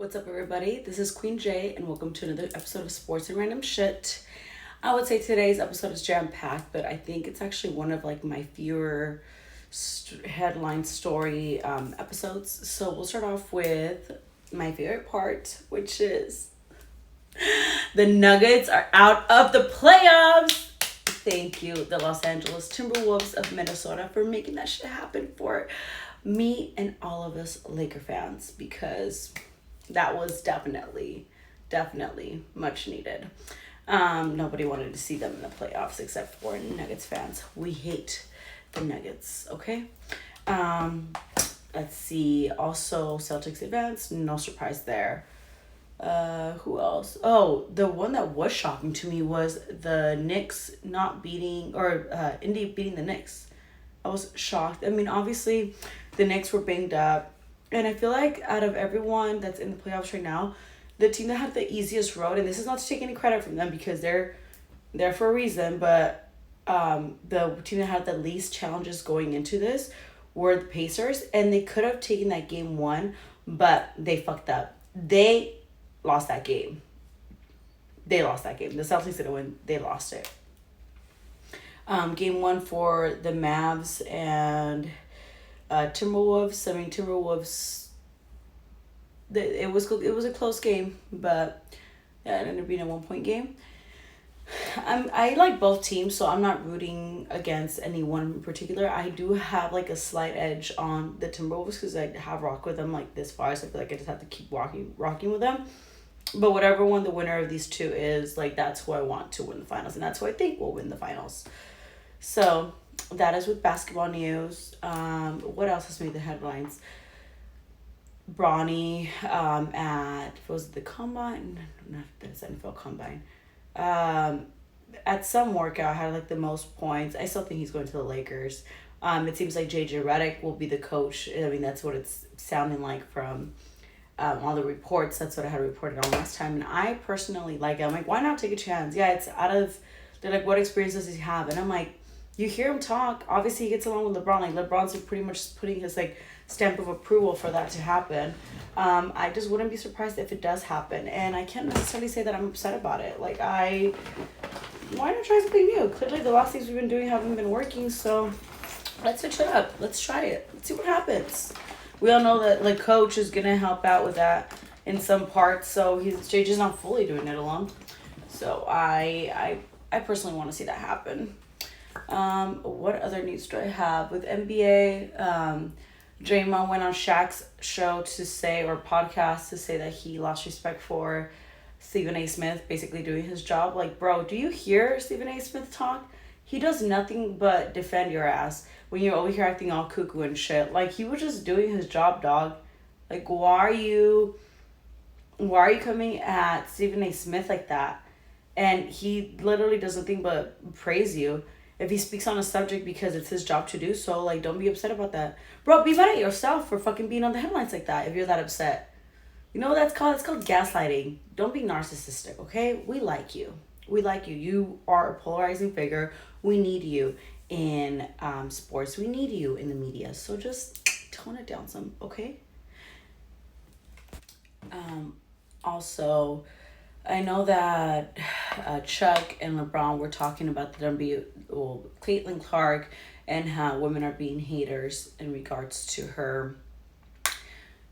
What's up, everybody? This is Queen J, and welcome to another episode of Sports and Random Shit. I would say today's episode is jam packed, but I think it's actually one of like my fewer headline story episodes. So we'll start off with my favorite part, which is the Nuggets are out of the playoffs. Thank you, the Los Angeles Timberwolves of Minnesota, for making that shit happen for me and all of us Laker fans, because that was definitely much needed. Nobody wanted to see them in the playoffs except for Nuggets fans. We hate the Nuggets, okay? Let's see. Also, Celtics advanced. No surprise there. Who else? Oh, the one that was shocking to me was the Knicks not beating, or Indy beating the Knicks. I was shocked. I mean, obviously, the Knicks were banged up. And I feel like out of everyone that's in the playoffs right now, the team that had the easiest road, and this is not to take any credit from them because they're there for a reason, but the team that had the least challenges going into this were the Pacers, and they could have taken that game one, but they fucked up. They lost that game. They lost that game. The Celtics didn't win. They lost it. Game one for the Mavs and Timberwolves. I mean, Timberwolves. It was a close game, but yeah, it ended up being a 1 point game. I like both teams, so I'm not rooting against any one in particular. I do have like a slight edge on the Timberwolves because I have rocked with them like this far, so I feel like I just have to keep rocking with them. But whatever one the winner of these two is, like that's who I want to win the finals, and that's who I think will win the finals. So that is with basketball news. What else has made the headlines? Bronny at, was it the combine? Not this NFL combine. At some workout had like the most points. I still think he's going to the Lakers. It seems like JJ Redick will be the coach. I mean, that's what it's sounding like from all the reports. That's what I had reported on last time. And I personally like it. I'm like, why not take a chance? Yeah, it's out of, they're like, what experience does he have? And I'm like, you hear him talk. Obviously, he gets along with LeBron. Like, LeBron's pretty much putting his like stamp of approval for that to happen. I just wouldn't be surprised if it does happen. And I can't necessarily say that I'm upset about it. Like, why not try something new? Clearly, the last things we've been doing haven't been working. So let's switch it up. Let's try it. Let's see what happens. We all know that like coach is gonna help out with that in some parts. So JJ's not fully doing it alone. So I personally want to see that happen. What other news do I have with NBA? Draymond went on Shaq's show to say, or podcast to say, that he lost respect for Stephen A. Smith basically doing his job. Like, bro, do you hear Stephen A. Smith talk? He does nothing but defend your ass when you're over here acting all cuckoo and shit. Like, he was just doing his job, dog. Like, why are you coming at Stephen A. Smith like that? And he literally does nothing but praise you if he speaks on a subject because it's his job to do so. Like, don't be upset about that. Bro, be mad at yourself for fucking being on the headlines like that if you're that upset. You know what that's called? It's called gaslighting. Don't be narcissistic, okay? We like you. We like you. You are a polarizing figure. We need you in sports. We need you in the media. So just tone it down some, okay? Also, I know that Chuck and LeBron were talking about Caitlin Clark, and how women are being haters in regards to her.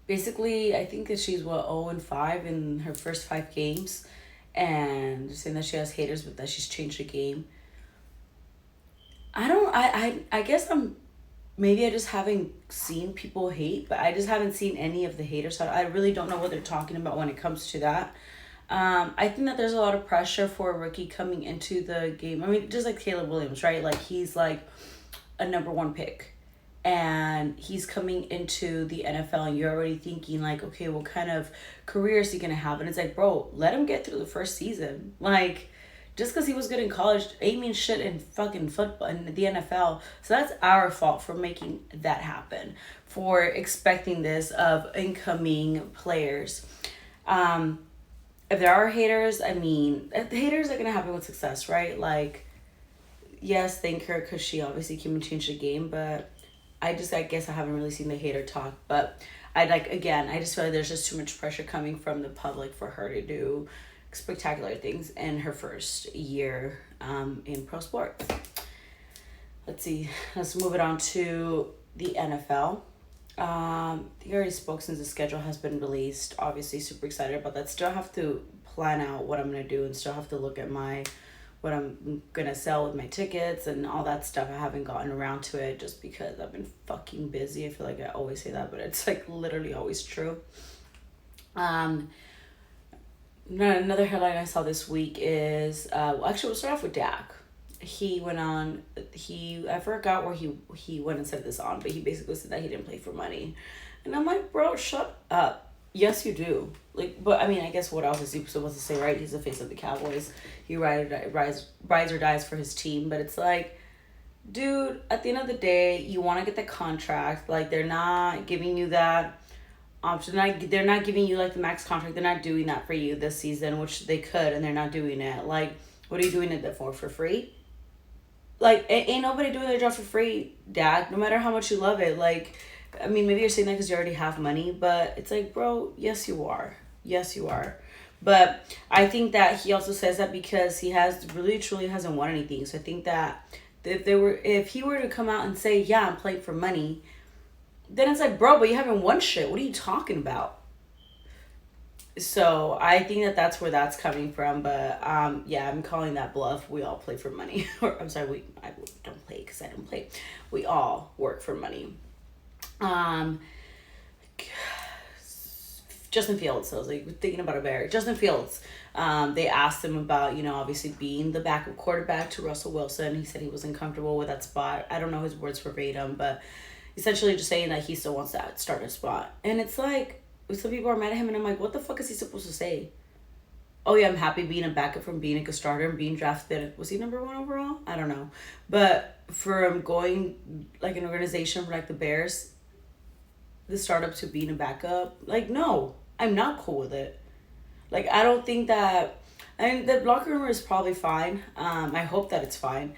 Basically, I think that she's 0-5 in her first 5 games, and saying that she has haters, but that she's changed the game. I guess maybe I just haven't seen people hate, but I just haven't seen any of the haters. So I really don't know what they're talking about when it comes to that. I think that there's a lot of pressure for a rookie coming into the game. I mean, just like Caleb Williams, right? Like, he's like a number one pick. And he's coming into the NFL, and you're already thinking like, okay, what kind of career is he going to have? And it's like, bro, let him get through the first season. Like, just because he was good in college ain't mean shit in fucking football in the NFL. So that's our fault for making that happen, for expecting this of incoming players. If there are haters, I mean, the haters are going to happen with success, right? Like, yes, thank her because she obviously came and changed the game, but I guess I haven't really seen the hater talk. But I like, again, I just feel like there's just too much pressure coming from the public for her to do spectacular things in her first year in pro sports. Let's see. Let's move it on to the NFL. He already spoke since the schedule has been released. Obviously, super excited about that. Still have to plan out what I'm gonna do, and still have to look at my what I'm gonna sell with my tickets and all that stuff. I haven't gotten around to it just because I've been fucking busy. I feel like I always say that, but it's like literally always true. Um, Another headline I saw this week is actually we'll start off with Dak. He went on I forgot where he went and said this on, but he basically said that he didn't play for money. And I'm like, bro, shut up. Yes, you do. Like, but I mean, I guess what else is he supposed to say, right? He's the face of the Cowboys. He rides or dies for his team. But it's like, dude, at the end of the day, you want to get the contract. Like, they're not giving you that option. They're not giving you, like, the max contract. They're not doing that for you this season, which they could, and they're not doing it. Like, what are you doing it for free? Like, ain't nobody doing their job for free, Dad, no matter how much you love it. Like, I mean, maybe you're saying that because you already have money, but it's like, bro, yes, you are. Yes, you are. But I think that he also says that because he has really, truly hasn't won anything. So I think that if he were to come out and say, yeah, I'm playing for money, then it's like, bro, but you haven't won shit. What are you talking about? So I think that that's where that's coming from. But yeah, I'm calling that bluff. We all play for money. Or I'm sorry, I don't play because I don't play. We all work for money. Justin Fields. So I was like thinking about a bear. Justin Fields. They asked him about, obviously being the backup quarterback to Russell Wilson. He said he wasn't comfortable with that spot. I don't know his words verbatim, but essentially just saying that he still wants that starting spot. And it's like, some people are mad at him, and I'm like, what the fuck is he supposed to say? Oh yeah, I'm happy being a backup from being a starter and being drafted. Was he number 1 overall? I don't know. But from going like an organization like the Bears, the startup, to being a backup, like, no, I'm not cool with it. Like, I don't think that, I mean, the locker room is probably fine. I hope that it's fine.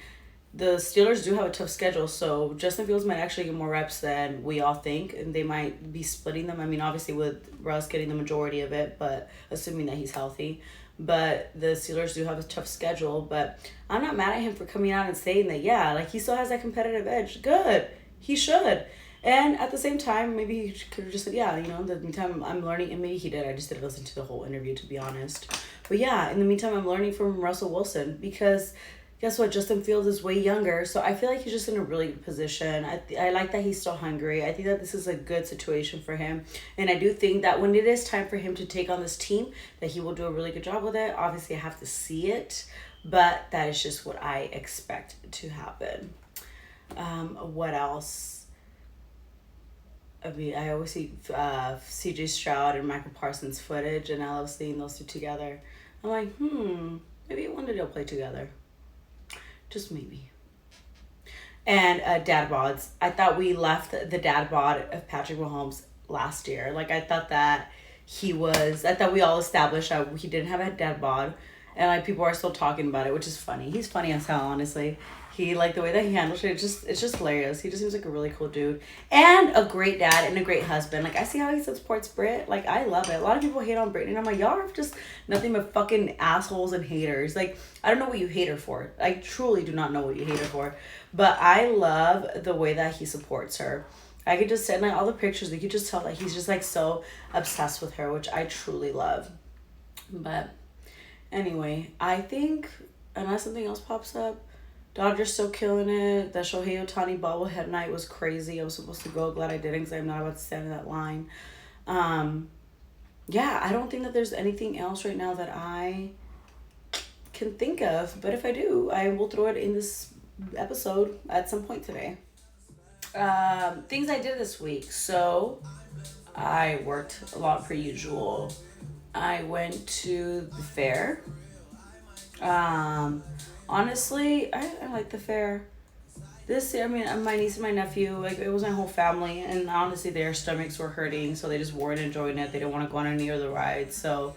The Steelers do have a tough schedule, so Justin Fields might actually get more reps than we all think, and they might be splitting them. I mean, obviously with Russ getting the majority of it, but assuming that he's healthy. But the Steelers do have a tough schedule, but I'm not mad at him for coming out and saying that, yeah, like, he still has that competitive edge. Good. He should. And at the same time, maybe he could have just said, yeah, in the meantime, I'm learning, and maybe he did. I just didn't listen to the whole interview, to be honest. But yeah, in the meantime, I'm learning from Russell Wilson, because guess what? Justin Fields is way younger, so I feel like he's just in a really good position. I like that he's still hungry. I think that this is a good situation for him, and I do think that when it is time for him to take on this team, that he will do a really good job with it. Obviously, I have to see it, but that is just what I expect to happen. What else? I mean, I always see CJ Stroud and Michael Parsons footage, and I love seeing those two together. I'm like, maybe one day they'll play together. Just maybe. And dad bods. I thought we left the dad bod of Patrick Mahomes last year. Like, I thought we all established that he didn't have a dad bod. And, like, people are still talking about it, which is funny. He's funny as hell, honestly. He, like, the way that he handles it, it's just hilarious. He just seems like a really cool dude. And a great dad and a great husband. Like, I see how he supports Brit. Like, I love it. A lot of people hate on Britney, and I'm like, y'all are just nothing but fucking assholes and haters. Like, I don't know what you hate her for. I truly do not know what you hate her for. But I love the way that he supports her. I could just send, like, all the pictures. You could just tell that he's just, like, so obsessed with her, which I truly love. But anyway, I think, unless something else pops up, Dodgers still killing it. The Shohei Ohtani bobblehead night was crazy. I was supposed to go. Glad I didn't, because I'm not about to stand in that line. Yeah, I don't think that there's anything else right now that I can think of. But if I do, I will throw it in this episode at some point today. Things I did this week. So I worked a lot per usual. I went to the fair. Honestly, I like the fair. This year, I mean, my niece and my nephew, like, it was my whole family, and honestly, their stomachs were hurting, so they just weren't enjoying it. They didn't want to go on any of the rides, so,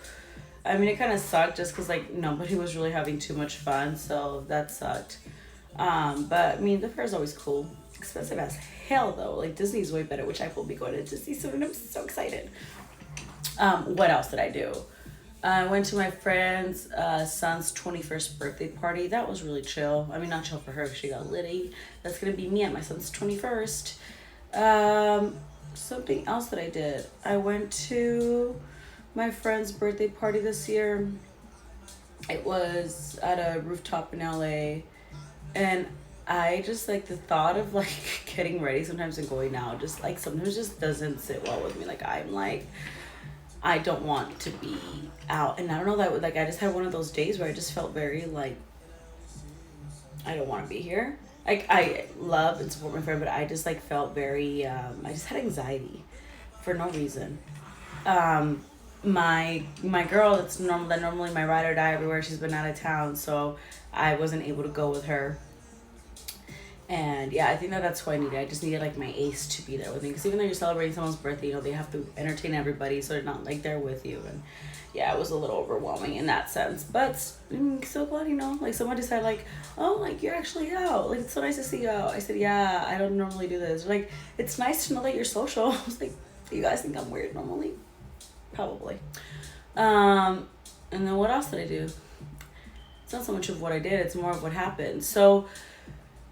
I mean, it kind of sucked just because, like, nobody was really having too much fun, so that sucked. But, I mean, the fair is always cool. Expensive as hell though. Like Disney's way better, which I will be going to Disney soon, and I'm so excited. What else did I do? I went to my friend's son's 21st birthday party. That was really chill. I mean, not chill for her because she got litty. That's going to be me at my son's 21st. Something else that I did. I went to my friend's birthday party this year. It was at a rooftop in LA. And I just like the thought of like getting ready sometimes and going out just like sometimes just doesn't sit well with me. Like I'm like I don't want to be out, and I don't know that like I just had one of those days where I just felt very like I don't want to be here. Like I love and support my friend, but I just like felt very I just had anxiety for no reason. My girl that's normally my ride or die everywhere. She's been out of town, so I wasn't able to go with her. And yeah, I think that's what I needed. I just needed like my ace to be there with me. Because even though you're celebrating someone's birthday, they have to entertain everybody. So they're not like there with you. And yeah, it was a little overwhelming in that sense. But so glad, like someone decided like, oh, like you're actually out. Like it's so nice to see you out. I said, yeah, I don't normally do this. Like, it's nice to know that you're social. I was like, do you guys think I'm weird normally? Probably. And then what else did I do? It's not so much of what I did. It's more of what happened. So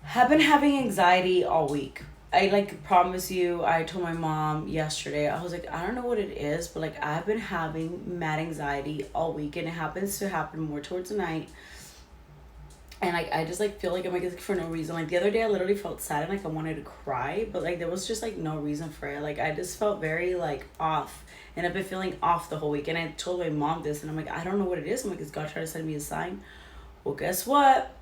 have been having anxiety all week. I like promise you, I told my mom yesterday, I was like, I don't know what it is, but like I've been having mad anxiety all week, and it happens to happen more towards the night. And like I just like feel like I'm like for no reason. Like the other day I literally felt sad and like I wanted to cry, but like there was just like no reason for it. Like I just felt very like off, and I've been feeling off the whole week. And I told my mom this, and I'm like, I don't know what it is. I'm like, is God trying to send me a sign? Well, guess what?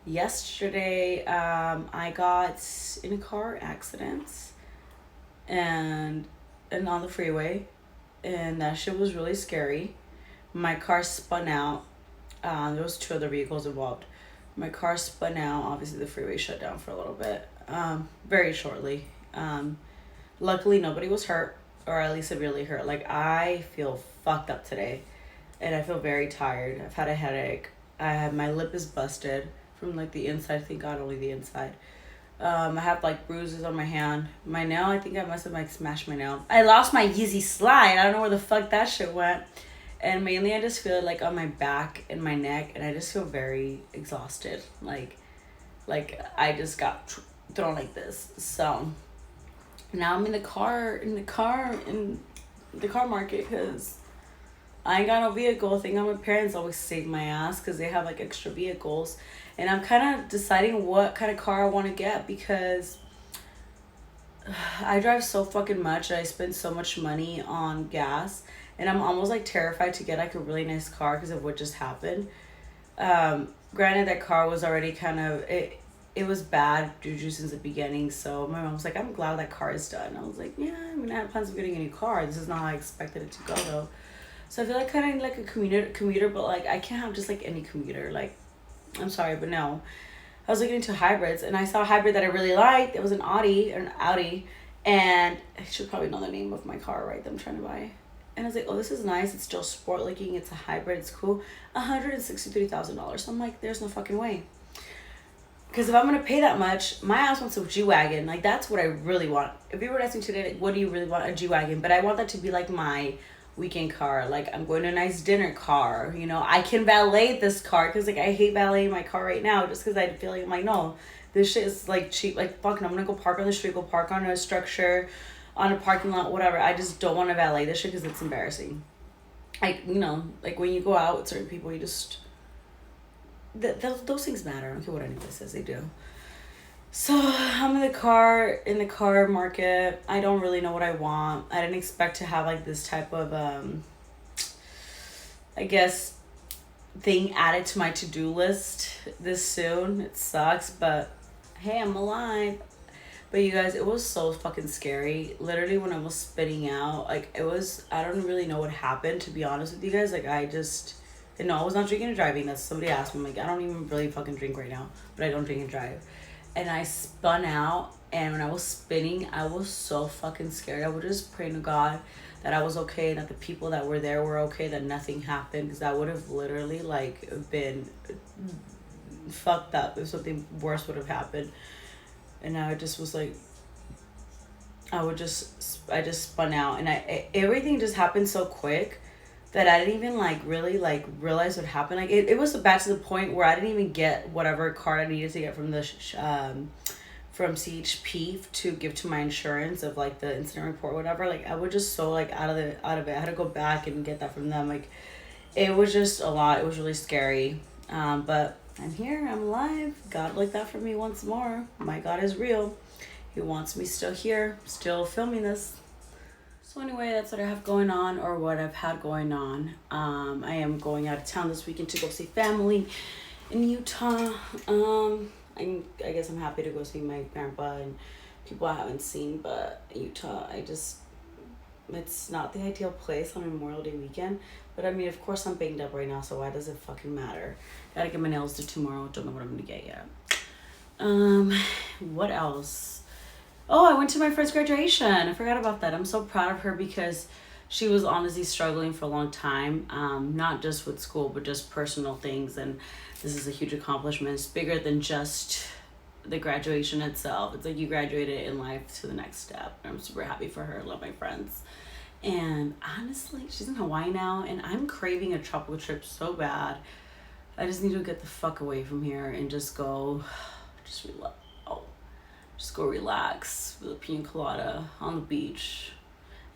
Yesterday, I got in a car accident and on the freeway, and that shit was really scary. My car spun out. There was two other vehicles involved. My car spun out. Obviously, the freeway shut down for a little bit, very shortly. Luckily, nobody was hurt, or at least severely hurt. Like, I feel fucked up today, and I feel very tired. I've had a headache. My lip is busted from like the inside. Thank God, only the inside. I have like bruises on my hand. My nail, I think I must have like smashed my nail. I lost my Yeezy slide. I don't know where the fuck that shit went. And mainly I just feel it like on my back and my neck, and I just feel very exhausted. Like I just got thrown like this. So now I'm in the car market because I ain't got no vehicle. I think my parents always save my ass because they have like extra vehicles. And I'm kind of deciding what kind of car I want to get because I drive so fucking much. I spend so much money on gas. And I'm almost like terrified to get like a really nice car because of what just happened. Granted, that car was already kind of... It was bad juju since the beginning. So my mom was like, I'm glad that car is done. I was like, yeah, I mean, I had plans of getting a new car. This is not how I expected it to go though. So I feel like kind of like a commuter, but like I can't have just like any commuter. Like, I'm sorry, but no. I was looking into hybrids, and I saw a hybrid that I really liked. It was an Audi, and I should probably know the name of my car, right, that I'm trying to buy. And I was like, oh, this is nice. It's still sport looking. It's a hybrid. It's cool. $163,000. So I'm like, there's no fucking way. Because if I'm going to pay that much, my ass wants a G-Wagon. Like, that's what I really want. If you were asking today, like, what do you really want? A G-Wagon. But I want that to be like my weekend car. Like, I'm going to a nice dinner car. I can valet this car because like I hate valeting my car right now just because I feel like I'm like, no, this shit is like cheap. Like, fucking, I'm gonna go park on the street, go park on a structure, on a parking lot, whatever. I just don't want to valet this shit because it's embarrassing. Like, like when you go out with certain people, you just those things matter. I don't care what anybody says, they do. So I'm in the car market. I don't really know what I want. I didn't expect to have like this type of I guess thing added to my to-do list this soon. It sucks, but hey, I'm alive. But you guys, it was so fucking scary. Literally when I was spitting out, like I don't really know what happened, to be honest with you guys. Like I was not drinking and driving. That's somebody asked me. I'm like, I don't even really fucking drink right now, but I don't drink and drive. And I spun out, and when I was spinning, I was so fucking scared. I was just praying to God that I was okay, that the people that were there were okay, that nothing happened, because that would have literally like been fucked up if something worse would have happened. And I just was like, I just spun out, and everything just happened so quick that I didn't even like really like realize what happened. Like it was bad to the point where I didn't even get whatever card I needed to get from the from CHP to give to my insurance of like the incident report, whatever. Like I was just so like out of it. I had to go back and get that from them. Like it was just a lot. It was really scary. But I'm here. I'm alive. God looked out for me once more. My God is real. He wants me still here, still filming this. So anyway, that's what I have going on, or what I've had going on. I am going out of town this weekend to go see family in Utah. I guess I'm happy to go see my grandpa and people I haven't seen, but Utah, it's not the ideal place on Memorial Day weekend. But I mean, of course I'm banged up right now, so why does it fucking matter? Gotta get my nails done tomorrow. Don't know what I'm gonna get yet. What else? Oh, I went to my friend's graduation. I forgot about that. I'm so proud of her because she was honestly struggling for a long time, not just with school, but just personal things. And this is a huge accomplishment. It's bigger than just the graduation itself. It's like you graduated in life to the next step. I'm super happy for her. I love my friends. And honestly, she's in Hawaii now, and I'm craving a tropical trip so bad. I just need to get the fuck away from here and just go, just go relax with a pina colada on the beach.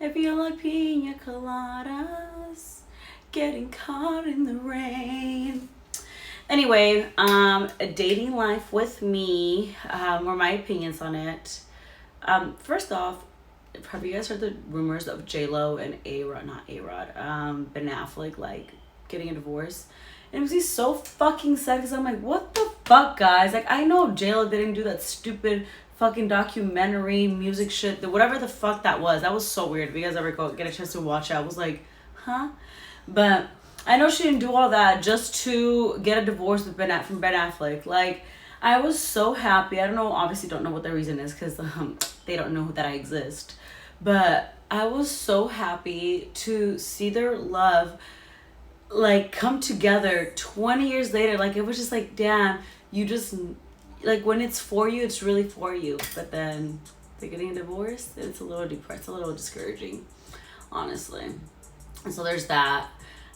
I feel like pina coladas getting caught in the rain. Anyway, dating life with me, or my opinions on it. First off, have you guys heard the rumors of J-Lo and Ben Affleck, like, getting a divorce? And it was just so fucking sad because I'm like, what the fuck, guys? Like, I know J-Lo didn't do that stupid fucking documentary music shit, whatever the fuck that was so weird. If you guys ever get a chance to watch it, I was like, huh? But I know she didn't do all that just to get a divorce with Ben Affleck. Like, I was so happy. I don't know, obviously don't know what the reason is because they don't know that I exist. But I was so happy to see their love like come together 20 years later. Like, it was just like, damn, you just, like, when it's for you, it's really for you. But then they're getting a divorce, it's a little depressed, a little discouraging, honestly. And so there's that.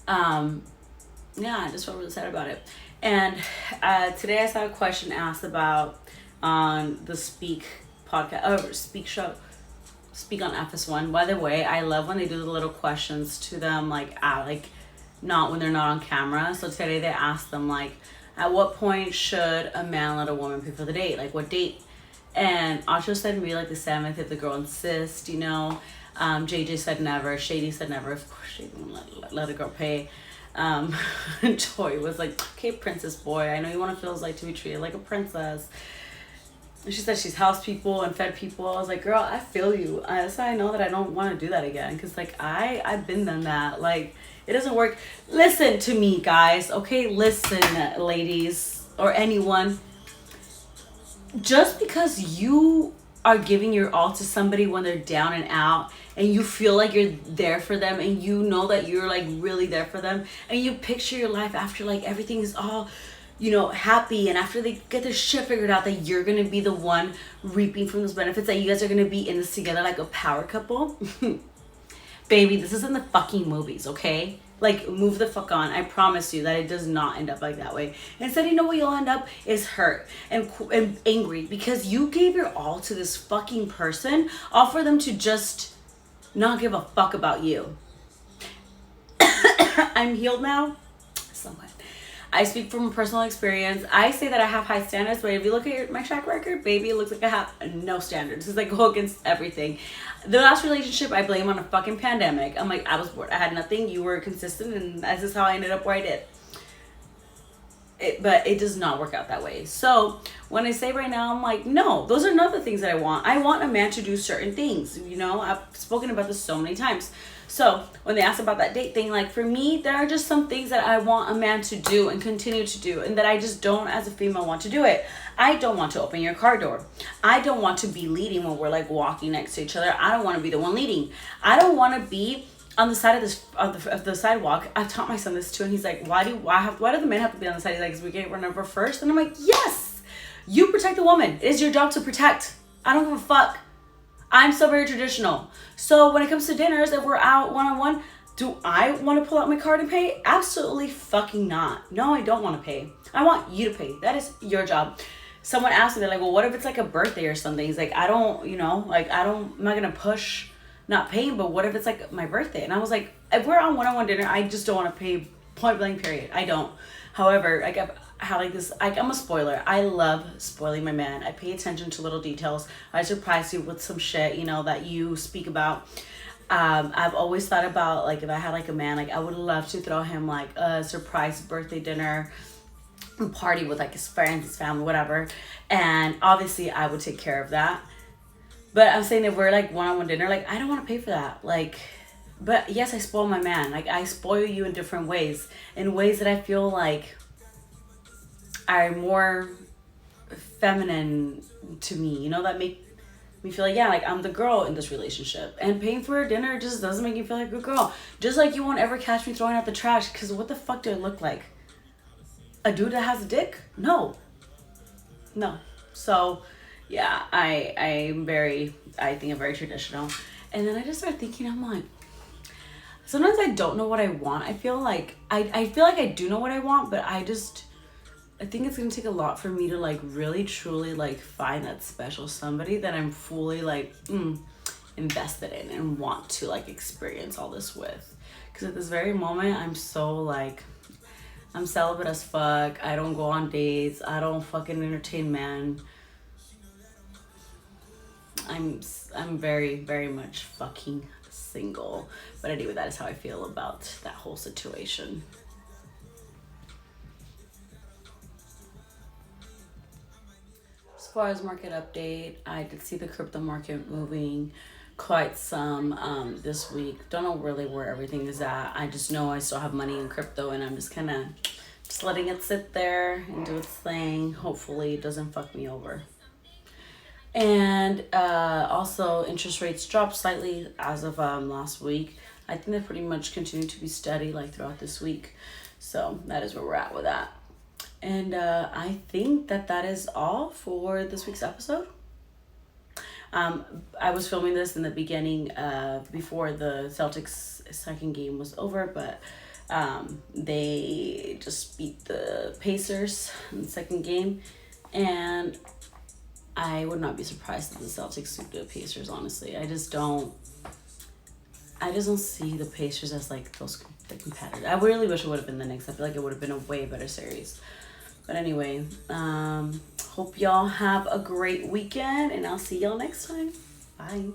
Yeah, I just felt really sad about it. And today I saw a question asked about on the Speak podcast, or Speak show, Speak on FS1. By the way, I love when they do the little questions to them, like not when they're not on camera. So today they asked them, like, at what point should a man let a woman pay for the date? Like, what date? And Acho said maybe like the 7th if the girl insists, you know. JJ said never. Shady said never. Of course, Shady won't let a girl pay. Joy was like, okay, princess boy, I know you want to feel like to be treated like a princess. And she said she's house people and fed people. I was like, girl, I feel you. That's why I know that I don't want to do that again. Because, like, I've been done that. Like, it doesn't work. Listen to me, guys. Okay, listen, ladies, or anyone. Just because you are giving your all to somebody when they're down and out, and you feel like you're there for them, and you know that you're like really there for them, and you picture your life after like everything is all, you know, happy, and after they get their shit figured out, that you're gonna be the one reaping from those benefits, that you guys are gonna be in this together like a power couple. Baby, this isn't the fucking movies, okay? Like, move the fuck on. I promise you that it does not end up like that way. Instead, you know what you'll end up is hurt and angry because you gave your all to this fucking person, all for them to just not give a fuck about you. I'm healed now. Somewhat. I speak from personal experience. I say that I have high standards, but if you look at my track record, baby, it looks like I have no standards. It's like go against everything. The last relationship I blame on a fucking pandemic. I'm like, I was bored. I had nothing. You were consistent, and this is how I ended up where I did. But it does not work out that way. So when I say right now, I'm like, no, those are not the things that I want. I want a man to do certain things. You know, I've spoken about this so many times. So when they ask about that date thing, like for me, there are just some things that I want a man to do and continue to do, and that I just don't, as a female, want to do it. I don't want to open your car door. I don't want to be leading when we're like walking next to each other. I don't want to be the one leading. I don't want to be on the side of the sidewalk. I've taught my son this too, and he's like, why do the men have to be on the side? He's like, 'cause we get run over first. And I'm like, yes, You protect the woman. It is your job to protect. I don't give a fuck. I'm still very traditional. So when it comes to dinners, if we're out one-on-one, do I want to pull out my card and pay? Absolutely fucking not. No, I don't want to pay. I want you to pay. That is your job. Someone asked me, they're like, well, what if it's like a birthday or something? He's like, I don't, like, I'm not going to push not paying, but what if it's like my birthday? And I was like, if we're on one-on-one dinner, I just don't want to pay, point blank, period. I don't. However, like, I'm a spoiler. I love spoiling my man. I pay attention to little details. I surprise you with some shit, that you speak about. I've always thought about, like, if I had like a man, like, I would love to throw him like a surprise birthday dinner party with like his friends, his family, whatever. And obviously I would take care of that. But I'm saying if we're like one-on-one dinner, like, I don't want to pay for that. Like, but yes, I spoil my man. Like, I spoil you in different ways, in ways that I feel like are more feminine to me, that make me feel like, yeah, like, I'm the girl in this relationship. And paying for a dinner just doesn't make you feel like a girl. Just like you won't ever catch me throwing out the trash, because what the fuck do I look like? A dude that has a dick? No. So yeah, I'm very traditional. And then I just started thinking, I'm like, sometimes I don't know what I want. I feel like I feel like I do know what I want, but I think it's gonna take a lot for me to like really truly like find that special somebody that I'm fully like invested in and want to like experience all this with. Because at this very moment, I'm so like, I'm celibate as fuck. I don't go on dates. I don't fucking entertain men. I'm very, very much fucking single. But anyway, that is how I feel about that whole situation. As far as market update, I did see the crypto market moving quite some this week. Don't know really where everything is at. I just know I still have money in crypto, and I'm just kind of just letting it sit there and do its thing. Hopefully it doesn't fuck me over. And also, interest rates dropped slightly as of last week. I think they pretty much continue to be steady like throughout this week. So that is where we're at with that. And I think that is all for this week's episode. I was filming this in the beginning before the Celtics second game was over, but they just beat the Pacers in the second game. And I would not be surprised if the Celtics sweep the Pacers, honestly. I just don't see the Pacers as like the competitors. I really wish it would have been the Knicks. I feel like it would have been a way better series. But anyway, hope y'all have a great weekend, and I'll see y'all next time. Bye.